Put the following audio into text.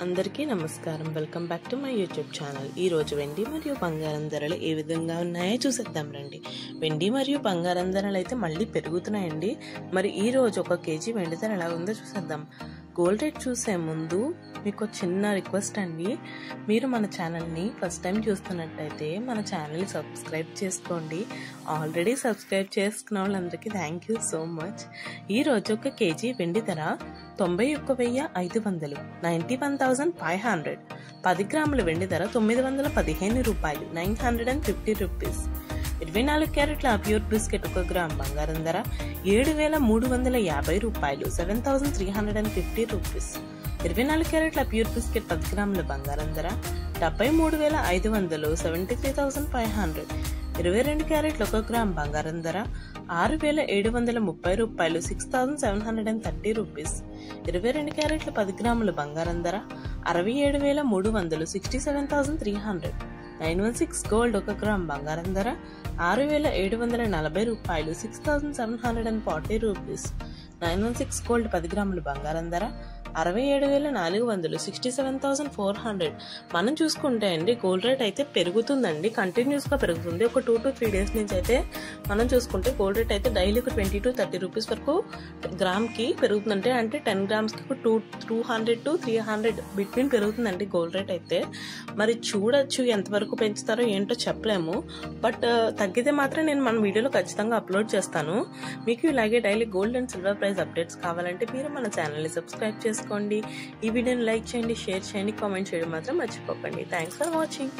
అందరికీ నమస్కారం. Welcome back to my YouTube channel. ఈరోజు వెండి మరియు బంగారం ధరలు ఏ విధంగా ఉన్నాయో చూసేద్దాం రండి. వెండి మరియు బంగారం ధరలు అయితే మళ్ళీ పెరుగుతున్నాయండి. మరి ఈ రోజు ఒక కేజీ వెండి ధర ఎలా ఉందో చూసేద్దాం. గోల్డ్ రేట్ చూసే ముందు మీకు చిన్న రిక్వెస్ట్ అండి, మీరు మన ఛానల్ని ఫస్ట్ టైం చూస్తున్నట్టయితే మన ఛానల్ని సబ్స్క్రైబ్ చేసుకోండి. ఆల్రెడీ సబ్స్క్రైబ్ చేసుకున్న వాళ్ళందరికీ థ్యాంక్ యూ సో మచ్. ఈరోజు ఒక కేజీ వెండి ధర 91,500 91,500. 10 గ్రాముల వెండి ధర 915 రూపాయలు 950 రూపీస్. 24 క్యారెట్ల ప్యూర్ బిస్కెట్ 1 గ్రామ్ బంగారం ధర 7,350 రూపాయలు 7,350 రూపీస్. 24 క్యారెట్ల ప్యూర్ బిస్కెట్ 10 గ్రాముల బంగారం ధర 73,500 73,500. 22 క్యారెట్ల 1 గ్రామ్ బంగారం ధర 6,730 రూపాయలు 6,730 రూపీస్. 22 క్యారెట్ల 10 గ్రాముల బంగారం ధర 67,300 67,300. 916 గోల్డ్ 1 గ్రామ్ బంగారం ధర 6,740 రూపాయలు 6,740 రూపీస్. 916 గోల్డ్ 10 గ్రాముల బంగారం ధర 67,400 67,400. మనం చూసుకుంటే అండి గోల్డ్ రేట్ అయితే పెరుగుతుందండి, కంటిన్యూస్ గా పెరుగుతుంది. ఒక 2 to 3 days నుంచి అయితే మనం చూసుకుంటే గోల్డ్ రేట్ అయితే డైలీ 20 to 30 రూపీస్ వరకు గ్రామ్ కి పెరుగుతుందంటే, అంటే 10 grams కి 200 to 300 బిట్వీన్ పెరుగుతుందండి గోల్డ్ రేట్ అయితే. మరి చూడొచ్చు ఎంతవరకు పెంచుతారో ఏంటో చెప్పలేము, బట్ తగ్గితే మాత్రం నేను మన వీడియోలో ఖచ్చితంగా అప్లోడ్ చేస్తాను. మీకు ఇలాగే daily gold and silver price updates కావాలంటే మీరు మన ఛానల్ని సబ్స్క్రైబ్ చేసుకోండి. ఈ వీడియోని లైక్ చేయండి, షేర్ చేయండి, కామెంట్ చేయడం మాత్రం మర్చిపోకండి. Thanks for watching.